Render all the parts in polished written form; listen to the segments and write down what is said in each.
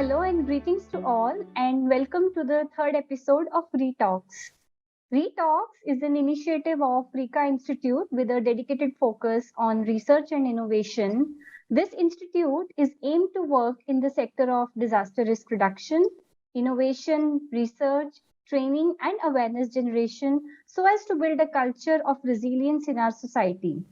Hello and greetings to all, and welcome to the third episode of ReTalks. ReTalks is an initiative of RICA Institute with a dedicated focus on research and innovation. This institute is aimed to work in the sector of disaster risk reduction, innovation, research, training, and awareness generation so as to build a culture of resilience in our society.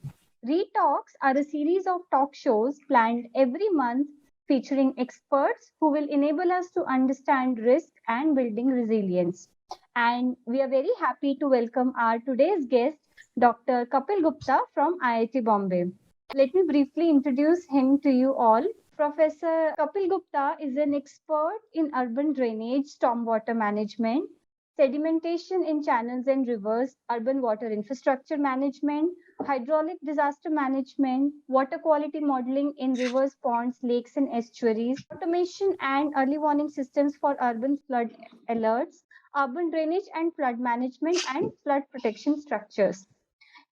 ReTalks are a series of talk shows planned every month featuring experts who will enable us to understand risk and building resilience. And we are very happy to welcome our today's guest, Dr. Kapil Gupta from IIT Bombay. Let me briefly introduce him to you all. Professor Kapil Gupta is an expert in urban drainage, stormwater management, sedimentation in channels and rivers, urban water infrastructure management, hydraulic disaster management, water quality modeling in rivers, ponds, lakes, and estuaries, automation and early warning systems for urban flood alerts, urban drainage and flood management, and flood protection structures.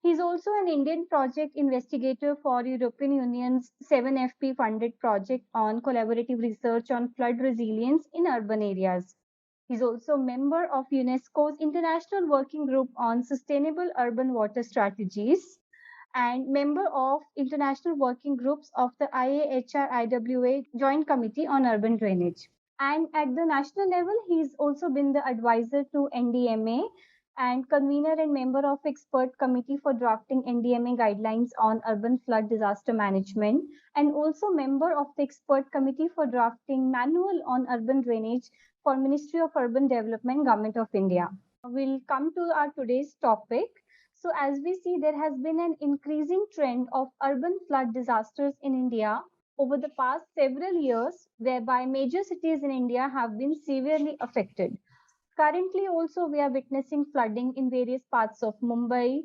He is also an Indian project investigator for European Union's 7FP funded project on collaborative research on flood resilience in urban areas. He is also a member of UNESCO's International Working Group on Sustainable Urban Water Strategies and member of international working groups of the IAHR-IWA Joint Committee on Urban Drainage. And at the national level, he's also been the advisor to NDMA and convener and member of expert committee for drafting NDMA guidelines on urban flood disaster management, and also member of the expert committee for drafting manual on urban drainage for Ministry of Urban Development, Government of India. We'll come to our today's topic. So as we see, there has been an increasing trend of urban flood disasters in India over the past several years, whereby major cities in India have been severely affected. Currently, also, we are witnessing flooding in various parts of Mumbai,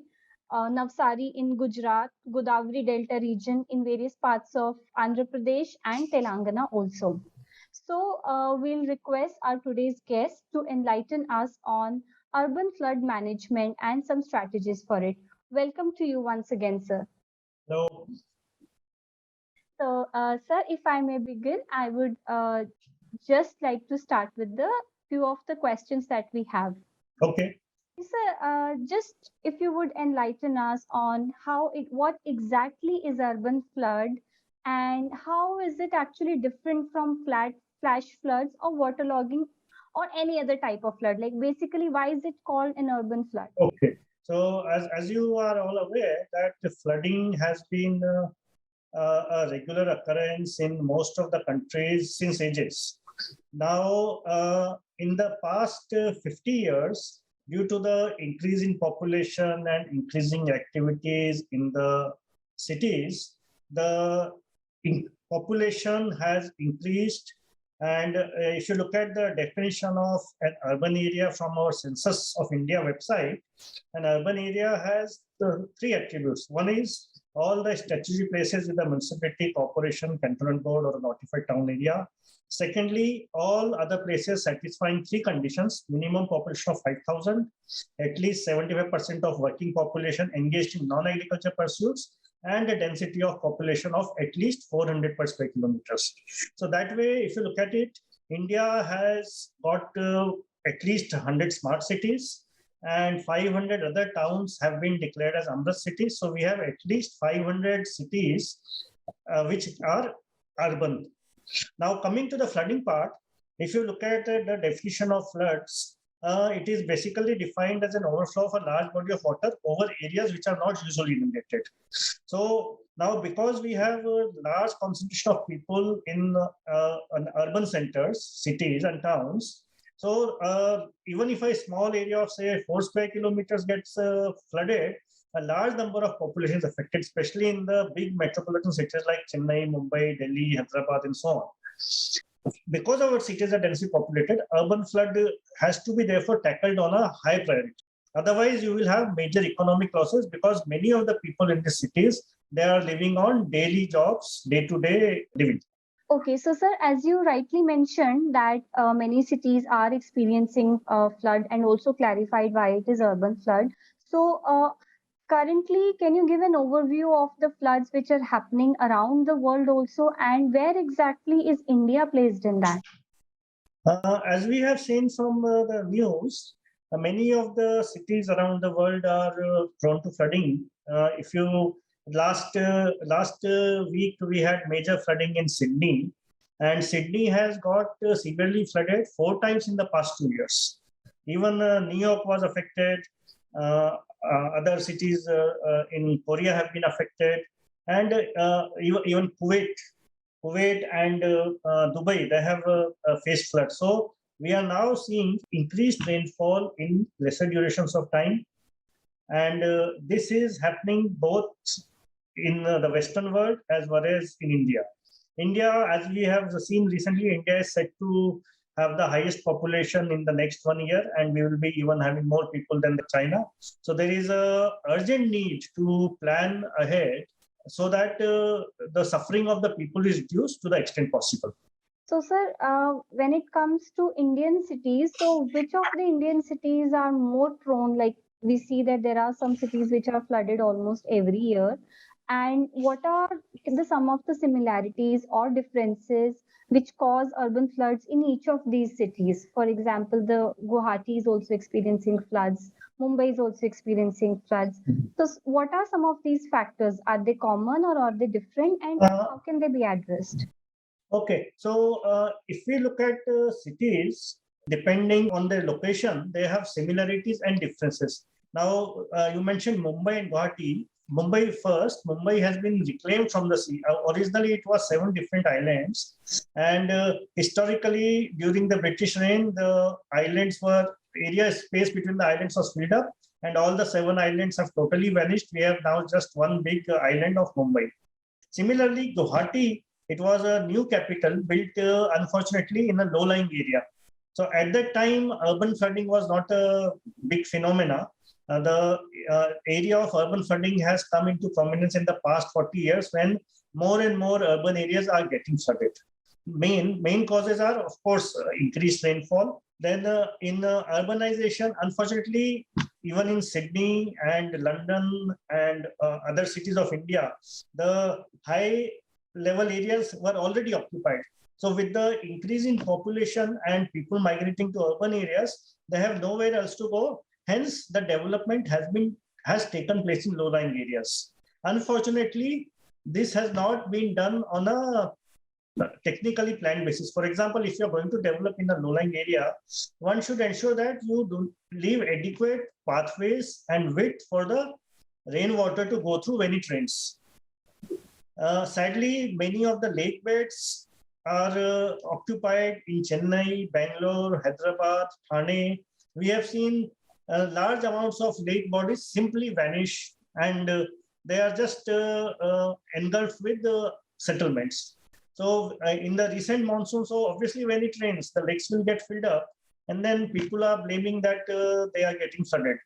Navsari in Gujarat, Godavari Delta region in various parts of Andhra Pradesh and Telangana also. So, we'll request our today's guest to enlighten us on urban flood management and some strategies for it. Welcome to you once again, sir. Hello. So, sir, if I may begin, I would just like to start with the few of the questions that we have. Okay. Sir, just if you would enlighten us on what exactly is urban flood and how is it actually different from flash floods or waterlogging or any other type of flood? Like basically, why is it called an urban flood? Okay. So as you are all aware that the flooding has been a regular occurrence in most of the countries since ages. Now, in the past 50 years, due to the increase in population and increasing activities in the cities, the population has increased. And if you look at the definition of an urban area from our Census of India website, an urban area has three attributes. One is all the statutory places with the municipality, corporation, cantonment board, or a notified town area. Secondly, all other places satisfying three conditions: minimum population of 5,000, at least 75% of working population engaged in non-agriculture pursuits, and a density of population of at least 400 per square kilometers. So that way, if you look at it, India has got at least 100 smart cities, and 500 other towns have been declared as Amrit cities. So we have at least 500 cities which are urban. Now, coming to the flooding part, if you look at the definition of floods, it is basically defined as an overflow of a large body of water over areas which are not usually inundated. So now, because we have a large concentration of people in urban centers, cities and towns, so even if a small area of say 4 square kilometers gets flooded, a large number of population is affected, especially in the big metropolitan cities like Chennai, Mumbai, Delhi, Hyderabad, and so on. Because our cities are densely populated, urban flood has to be therefore tackled on a high priority. Otherwise, you will have major economic losses because many of the people in the cities, they are living on daily jobs, day-to-day living. Okay, so sir, as you rightly mentioned that many cities are experiencing flood and also clarified why it is urban flood. So currently, can you give an overview of the floods which are happening around the world also and where exactly is India placed in that? As we have seen from the news, many of the cities around the world are prone to flooding. If you last week we had major flooding in Sydney, and Sydney has got severely flooded 4 times in the past 2 years. Even New York was affected. Other cities in Korea have been affected, and even Kuwait and Dubai, they have faced floods. So we are now seeing increased rainfall in lesser durations of time, and this is happening both in the Western world as well as in India. India, as we have seen recently, India is set to have the highest population in the next 1 year, and we will be even having more people than the China. So there is a urgent need to plan ahead so that the suffering of the people is reduced to the extent possible. So, sir, when it comes to Indian cities, so which of the Indian cities are more prone? Like we see that there are some cities which are flooded almost every year. And what are the some of the similarities or differences which cause urban floods in each of these cities? For example, the Guwahati is also experiencing floods. Mumbai is also experiencing floods. So, what are some of these factors? Are they common or are they different? And Uh, how can they be addressed? Okay, so if we look at cities, depending on their location, they have similarities and differences. Now, you mentioned Mumbai and Guwahati. Mumbai first, Mumbai has been reclaimed from the sea. Originally, it was 7 different islands. And historically, during the British reign, the islands were, area space between the islands was filled up, and all the 7 islands have totally vanished. We have now just one big island of Mumbai. Similarly, Guwahati, it was a new capital built, unfortunately, in a low-lying area. So at that time, urban flooding was not a big phenomena. The area of urban flooding has come into prominence in the past 40 years when more and more urban areas are getting flooded. Main causes are, of course, increased rainfall. Then in urbanization, unfortunately, even in Sydney and London and other cities of India, the high level areas were already occupied. So with the increase in population and people migrating to urban areas, they have nowhere else to go. Hence, the development has taken place in low-lying areas. Unfortunately, this has not been done on a technically planned basis. For example, if you're going to develop in a low-lying area, one should ensure that you do leave adequate pathways and width for the rainwater to go through when it rains. Sadly, many of the lake beds are occupied in Chennai, Bangalore, Hyderabad, Thane. We have seen large amounts of lake bodies simply vanish, and they are just engulfed with the settlements. So in the recent monsoon, so obviously when it rains, the lakes will get filled up, and then people are blaming that they are getting flooded.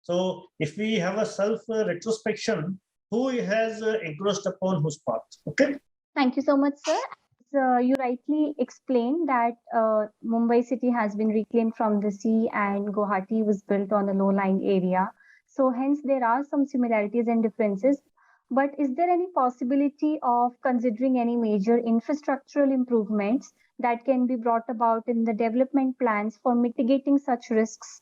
So if we have a self retrospection, who has encroached upon whose path? Okay. Thank you so much, sir. You rightly explained that Mumbai city has been reclaimed from the sea and Guwahati was built on a low-lying area. So hence there are some similarities and differences. But is there any possibility of considering any major infrastructural improvements that can be brought about in the development plans for mitigating such risks?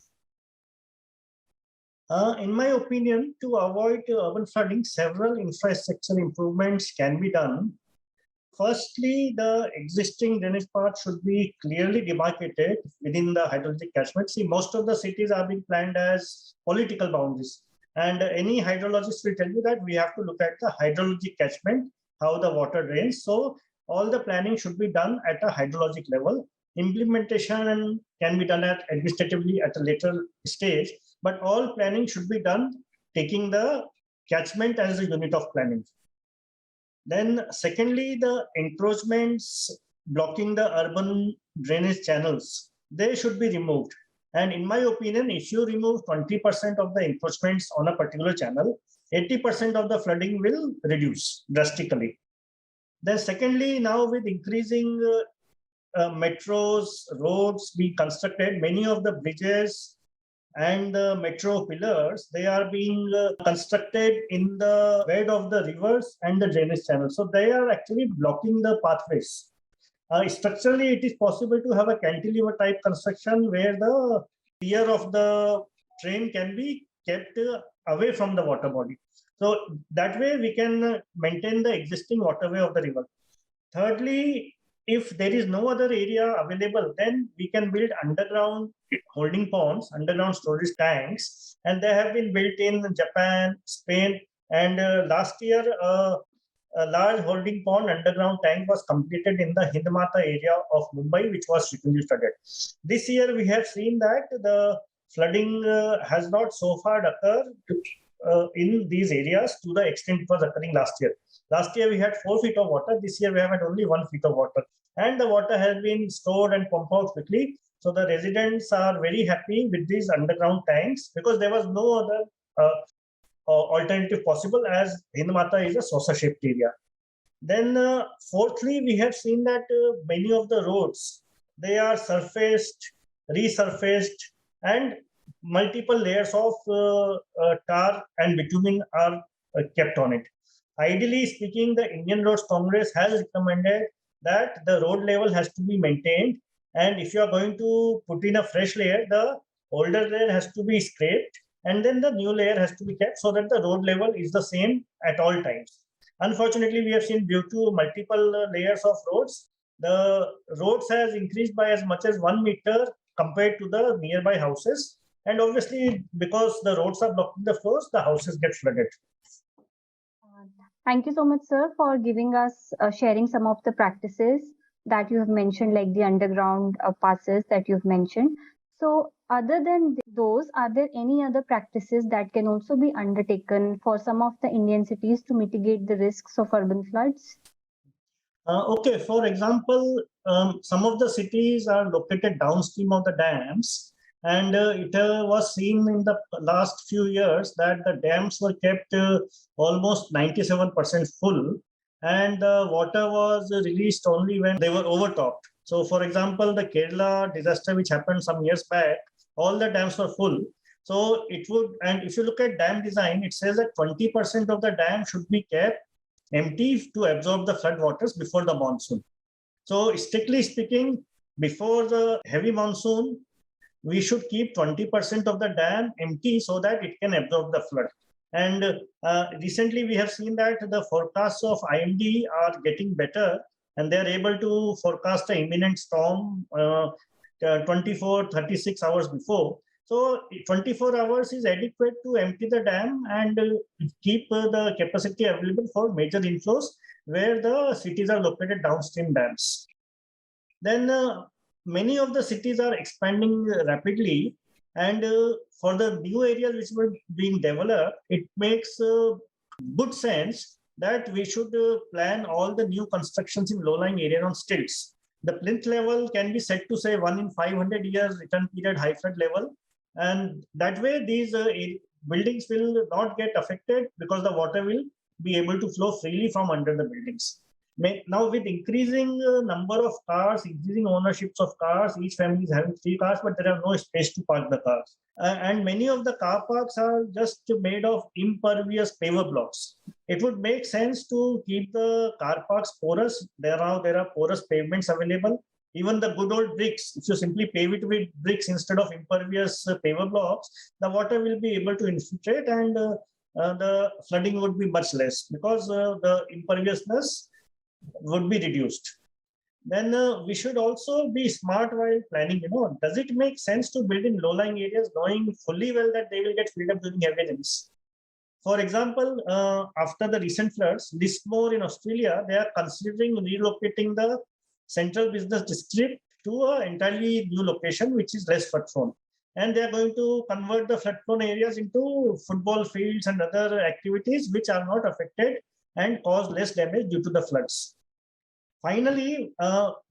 In my opinion, to avoid urban flooding, several infrastructure improvements can be done. Firstly, the existing drainage path should be clearly demarcated within the hydrologic catchment. See, most of the cities are being planned as political boundaries. And any hydrologist will tell you that we have to look at the hydrologic catchment, how the water drains. So all the planning should be done at a hydrologic level. Implementation can be done at administratively at a later stage, but all planning should be done taking the catchment as a unit of planning. Then, secondly, the encroachments blocking the urban drainage channels, they should be removed. And in my opinion, if you remove 20% of the encroachments on a particular channel, 80% of the flooding will reduce drastically. Then, secondly, now with increasing metros, roads being constructed, many of the bridges and the metro pillars, they are being constructed in the bed of the rivers and the drainage channel. So they are actually blocking the pathways. Structurally, it is possible to have a cantilever type construction where the pier of the train can be kept away from the water body. So that way we can maintain the existing waterway of the river. Thirdly, if there is no other area available, then we can build underground holding ponds, underground storage tanks, and they have been built in Japan, Spain, and last year a large holding pond underground tank was completed in the Hindmata area of Mumbai, which was frequently flooded. This year, we have seen that the flooding has not so far occurred in these areas to the extent it was occurring last year. Last year, we had 4 feet of water. This year, we have had only 1 feet of water. And the water has been stored and pumped out quickly. So the residents are very happy with these underground tanks because there was no other alternative possible as Hindmata is a saucer-shaped area. Then fourthly, we have seen that many of the roads, they are surfaced, resurfaced, and multiple layers of tar and bitumen are kept on it. Ideally speaking, the Indian Roads Congress has recommended that the road level has to be maintained. And if you are going to put in a fresh layer, the older layer has to be scraped and then the new layer has to be kept so that the road level is the same at all times. Unfortunately, we have seen due to multiple layers of roads, the roads has increased by as much as 1 meter compared to the nearby houses. And obviously, because the roads are blocking the flows, the houses get flooded. Thank you so much, sir, for giving us sharing some of the practices that you have mentioned, like the underground passes that you've mentioned. So, other than those, are there any other practices that can also be undertaken for some of the Indian cities to mitigate the risks of urban floods? Okay, for example, some of the cities are located downstream of the dams, and it was seen in the last few years that the dams were kept almost 97% full, and the water was released only when they were overtopped. So, for example, the Kerala disaster which happened some years back, all the dams were full. So it would, and if you look at dam design, it says that 20% of the dam should be kept empty to absorb the flood waters before the monsoon. So strictly speaking, before the heavy monsoon, we should keep 20% of the dam empty so that it can absorb the flood. And recently we have seen that the forecasts of IMD are getting better and they are able to forecast an imminent storm 24, 36 hours before. So 24 hours is adequate to empty the dam and keep the capacity available for major inflows where the cities are located downstream dams. Then many of the cities are expanding rapidly, and for the new areas which were being developed, it makes good sense that we should plan all the new constructions in low-lying areas on stilts. The plinth level can be set to say 1 in 500 years return period high flood level. And that way, these buildings will not get affected because the water will be able to flow freely from under the buildings. Now, with increasing number of cars, increasing ownerships of cars, each family is having 3 cars, but there are no space to park the cars. And many of the car parks are just made of impervious paver blocks. It would make sense to keep the car parks porous. There are porous pavements available. Even the good old bricks, if you simply pave it with bricks instead of impervious paver blocks, the water will be able to infiltrate and the flooding would be much less because the imperviousness would be reduced. Then we should also be smart while planning. Does it make sense to build in low-lying areas knowing fully well that they will get filled up during heavy rains? For example, after the recent floods, Lismore in Australia, they are considering relocating the central business district to an entirely new location, which is less flood prone. And they are going to convert the flood prone areas into football fields and other activities which are not affected and cause less damage due to the floods. Finally,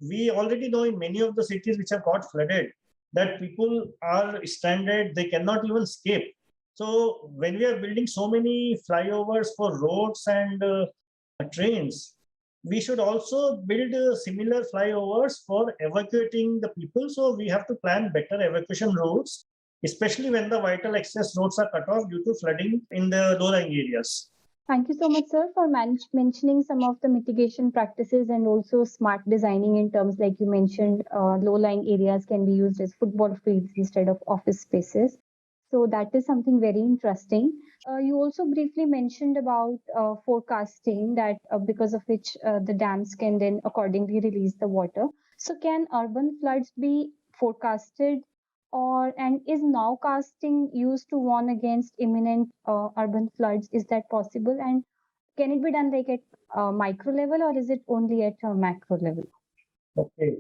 we already know in many of the cities which have got flooded that people are stranded, they cannot even escape. So when we are building so many flyovers for roads and trains, we should also build similar flyovers for evacuating the people. So we have to plan better evacuation routes, especially when the vital access roads are cut off due to flooding in the low-lying areas. Thank you so much, sir, for mentioning some of the mitigation practices and also smart designing in terms like you mentioned, low-lying areas can be used as football fields instead of office spaces. So that is something very interesting. You also briefly mentioned about forecasting that because of which the dams can then accordingly release the water. So can urban floods be forecasted or and is nowcasting used to warn against imminent urban floods? Is that possible? And can it be done like at micro level or is it only at a macro level? Okay.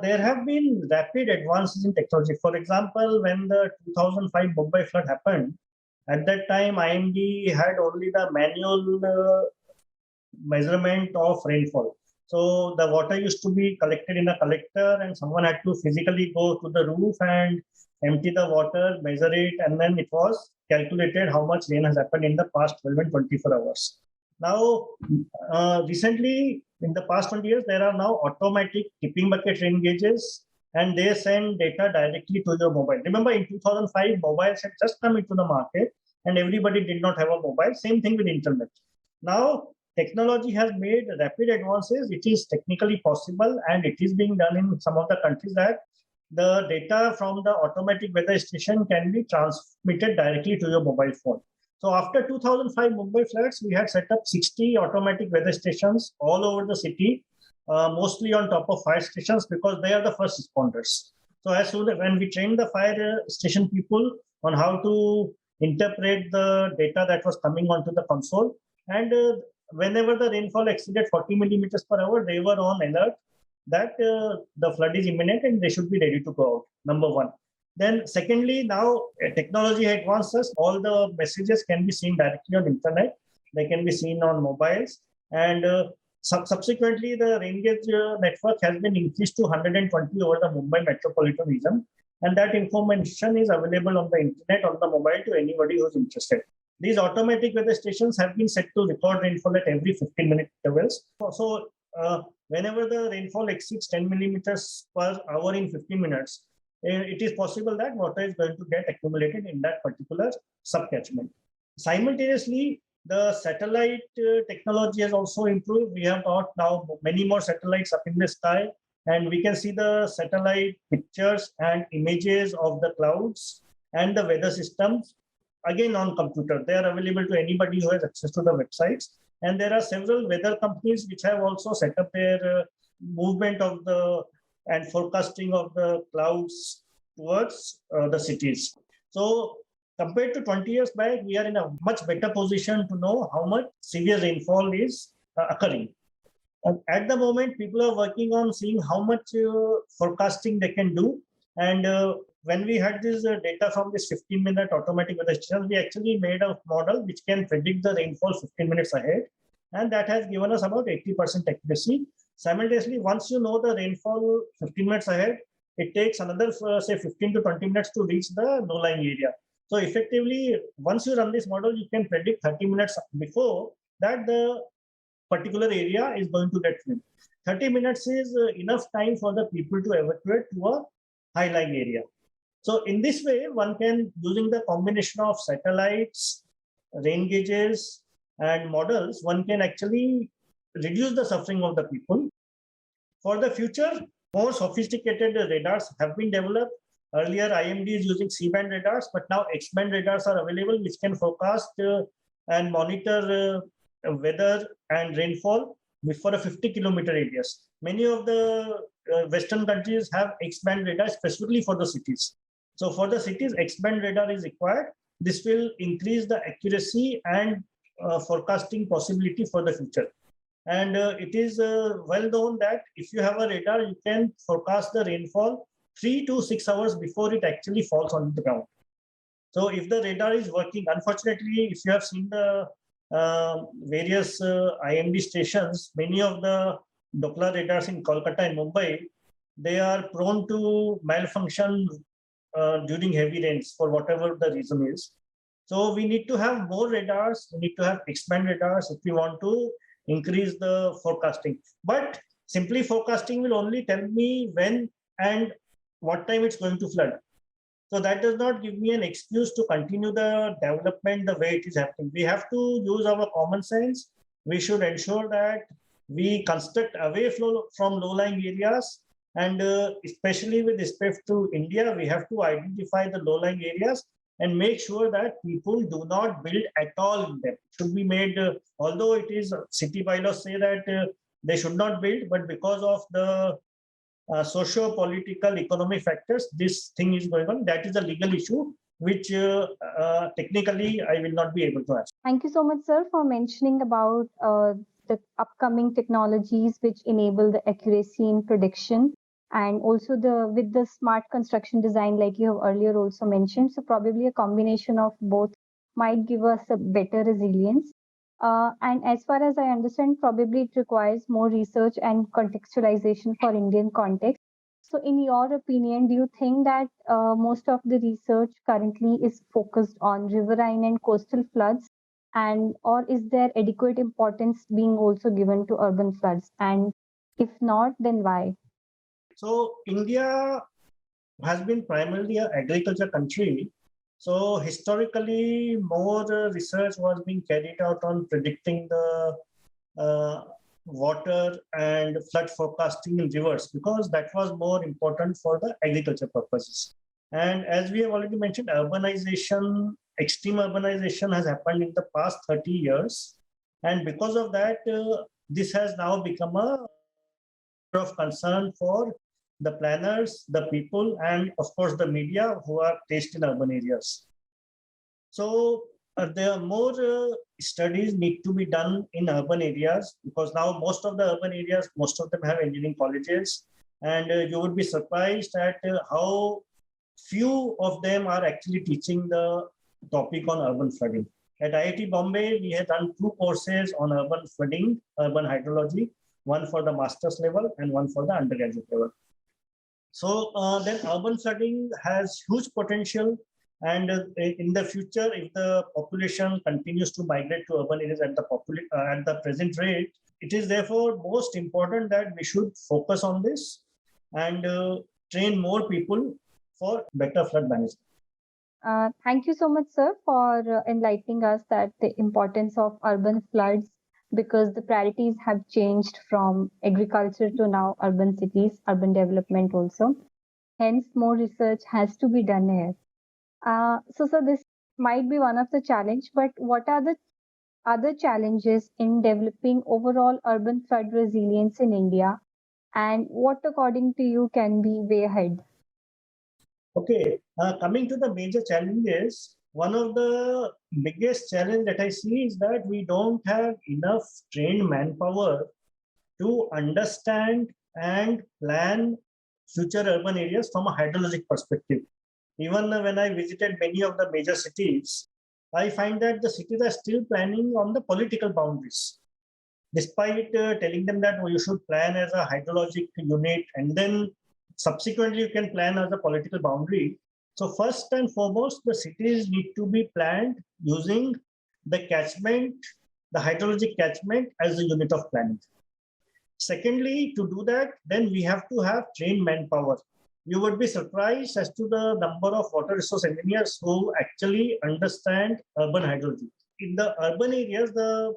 There have been rapid advances in technology. For example, when the 2005 Mumbai flood happened, at that time, IMD had only the manual measurement of rainfall. So the water used to be collected in a collector, and someone had to physically go to the roof and empty the water, measure it, and then it was calculated how much rain has happened in the past 12 and 24 hours. Now, recently, in the past 20 years, there are now automatic tipping bucket rain gauges, and they send data directly to your mobile. Remember, in 2005, mobiles had just come into the market, and everybody did not have a mobile. Same thing with internet. Now, technology has made rapid advances. It is technically possible, and it is being done in some of the countries that the data from the automatic weather station can be transmitted directly to your mobile phone. So after 2005 Mumbai floods, we had set up 60 automatic weather stations all over the city, mostly on top of fire stations because they are the first responders. So as soon as when we trained the fire station people on how to interpret the data that was coming onto the console, and whenever the rainfall exceeded 40 millimeters per hour, they were on alert that the flood is imminent and they should be ready to go out. Number one. Then, secondly, now technology advances. All the messages can be seen directly on internet. They can be seen on mobiles, and subsequently, the rain gauge network has been increased to 120 over the Mumbai metropolitan region, and that information is available on the internet on the mobile to anybody who's interested. These automatic weather stations have been set to record rainfall at every 15-minute intervals. So, whenever the rainfall exceeds 10 millimeters per hour in 15 minutes, it is possible that water is going to get accumulated in that particular subcatchment. Simultaneously, the satellite technology has also improved. We have got now many more satellites up in the sky, and we can see the satellite pictures and images of the clouds and the weather systems again on computer. They are available to anybody who has access to the websites. And there are several weather companies which have also set up their movement of the and forecasting of the clouds towards the cities. So compared to 20 years back, we are in a much better position to know how much severe rainfall is occurring. And at the moment, people are working on seeing how much forecasting they can do. And when we had this data from this 15-minute automatic weather station, we actually made a model which can predict the rainfall 15 minutes ahead. And that has given us about 80% accuracy. Simultaneously, once you know the rainfall 15 minutes ahead, it takes another, say, 15 to 20 minutes to reach the low-lying area. So effectively, once you run this model, you can predict 30 minutes before that the particular area is going to get flooded. 30 minutes is enough time for the people to evacuate to a high-lying area. So in this way, one can, using the combination of satellites, rain gauges, and models, one can actually reduce the suffering of the people. For the future, more sophisticated radars have been developed. Earlier, IMD is using C-band radars, but now X-band radars are available, which can forecast and monitor weather and rainfall for a 50-kilometer radius. Many of the Western countries have X-band radar specifically for the cities. So for the cities, X-band radar is required. This will increase the accuracy and forecasting possibility for the future. And it is well known that if you have a radar, you can forecast the rainfall 3 to 6 hours before it actually falls on the ground. So if the radar is working, unfortunately, if you have seen the various IMD stations, many of the Doppler radars in Kolkata and Mumbai, they are prone to malfunction during heavy rains for whatever the reason is. So we need to have more radars. We need to have X-band radars if we want to increase the forecasting. But simply forecasting will only tell me when and what time it's going to flood. So that does not give me an excuse to continue the development the way it is happening. We have to use our common sense. We should ensure that we construct away from low-lying areas. And especially with respect to India, we have to identify the low-lying areas and make sure that people do not build at all in them. It should be made, although it is city bylaws say that they should not build, but because of the socio-political economic factors, this thing is going on. That is a legal issue, which technically I will not be able to answer. Thank you so much, sir, for mentioning about the upcoming technologies which enable the accuracy in prediction, and also the with the smart construction design, like you have earlier also mentioned. So probably a combination of both might give us a better resilience. And as far as I understand, probably it requires more research and contextualization for Indian context. So, in your opinion, do you think that most of the research currently is focused on riverine and coastal floods, and or is there adequate importance being also given to urban floods? And if not, then why? So India has been primarily an agriculture country. So historically, more research was being carried out on predicting the uh, water and flood forecasting in rivers because that was more important for the agriculture purposes. And as we have already mentioned, urbanization, extreme urbanization has happened in the past 30 years. And because of that, this has now become a of concern for the planners, the people, and of course the media who are based in urban areas. So there are more studies need to be done in urban areas because now most of the urban areas, most of them have engineering colleges, and you would be surprised at how few of them are actually teaching the topic on urban flooding. At IIT Bombay, we had done two courses on urban flooding, urban hydrology, one for the master's level and one for the undergraduate level. So then urban flooding has huge potential. And in the future, if the population continues to migrate to urban areas at the present rate, it is therefore most important that we should focus on this and train more people for better flood management. Thank you so much, sir, for enlightening us that the importance of urban floods, because the priorities have changed from agriculture to now urban cities, urban development also. Hence, more research has to be done here. So this might be one of the challenge, but what are the other challenges in developing overall urban flood resilience in India, and what, according to you, can be way ahead? Okay, coming to the major challenges, one of the biggest challenge that I see is that we don't have enough trained manpower to understand and plan future urban areas from a hydrologic perspective. Even when I visited many of the major cities, I find that the cities are still planning on the political boundaries. Despite telling them that you should plan as a hydrologic unit and then subsequently you can plan as a political boundary. So first and foremost, the cities need to be planned using the catchment, the hydrologic catchment as a unit of planning. Secondly, to do that, then we have to have trained manpower. You would be surprised as to the number of water resource engineers who actually understand urban hydrology. In the urban areas, the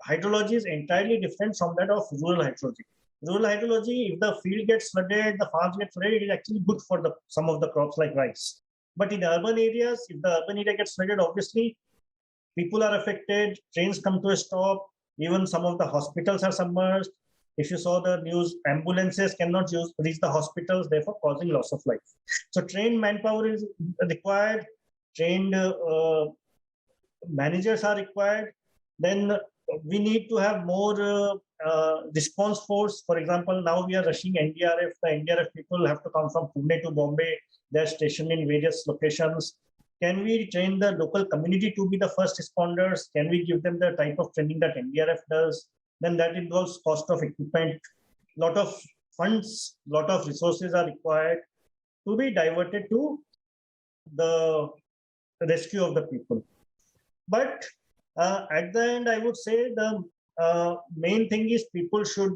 hydrology is entirely different from that of rural hydrology. Rural hydrology, if the field gets flooded, the farms get flooded, it is actually good for some of the crops like rice. But in urban areas, if the urban area gets flooded, obviously people are affected, trains come to a stop, even some of the hospitals are submerged. If you saw the news, ambulances cannot reach the hospitals, therefore causing loss of life. So trained manpower is required, trained managers are required. Then we need to have more response force. For example, now we are rushing NDRF. The NDRF people have to come from Pune to Bombay. They're stationed in various locations. Can we train the local community to be the first responders? Can we give them the type of training that NDRF does? Then that involves cost of equipment. Lot of funds, lot of resources are required to be diverted to the rescue of the people. But at the end, I would say the main thing is people should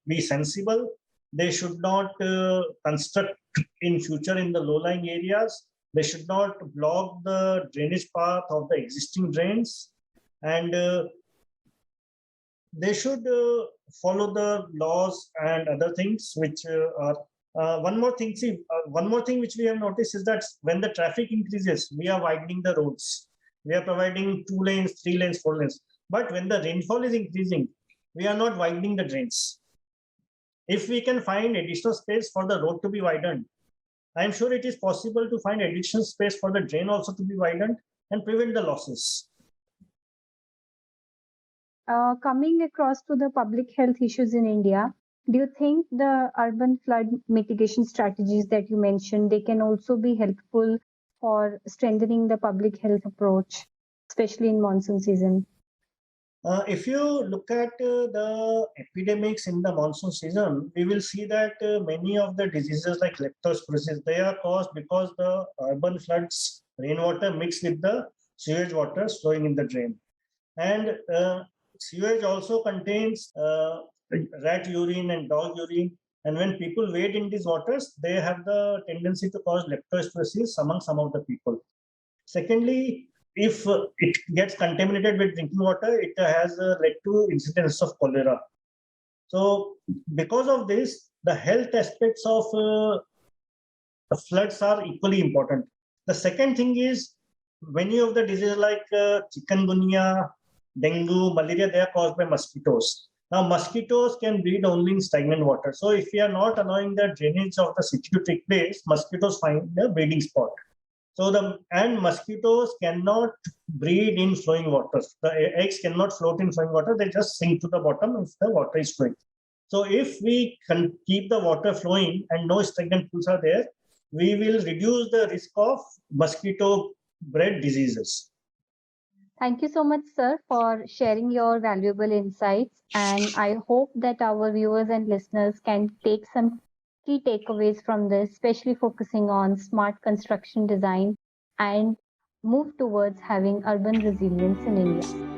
be sensible. They should not construct in future in the low-lying areas. They should not block the drainage path of the existing drains, and they should follow the laws and other things which are one more thing. See, one more thing which we have noticed is that when the traffic increases, we are widening the roads. We are providing 2 lanes, 3 lanes, 4 lanes. But when the rainfall is increasing, we are not widening the drains. If we can find additional space for the road to be widened, I am sure it is possible to find additional space for the drain also to be widened and prevent the losses. Coming across to the public health issues in India, do you think the urban flood mitigation strategies that you mentioned, they can also be helpful for strengthening the public health approach, especially in monsoon season? If you look at the epidemics in the monsoon season, we will see that many of the diseases like leptospirosis, they are caused because the urban floods, rainwater mixed with the sewage water flowing in the drain. And sewage also contains rat urine and dog urine. And when people wade in these waters, they have the tendency to cause leptospirosis among some of the people. Secondly, if it gets contaminated with drinking water, it has led to incidents of cholera. So, because of this, the health aspects of floods are equally important. The second thing is many of the diseases like chikungunya, dengue, malaria, they are caused by mosquitoes. Now, mosquitoes can breed only in stagnant water. So, if we are not allowing the drainage of the city to take place, mosquitoes find the breeding spot. So mosquitoes cannot breed in flowing water. The eggs cannot float in flowing water. They just sink to the bottom if the water is flowing. So if we can keep the water flowing and no stagnant pools are there, we will reduce the risk of mosquito-bred diseases. Thank you so much, sir, for sharing your valuable insights. And I hope that our viewers and listeners can take some key takeaways from this, especially focusing on smart construction design and move towards having urban resilience in India.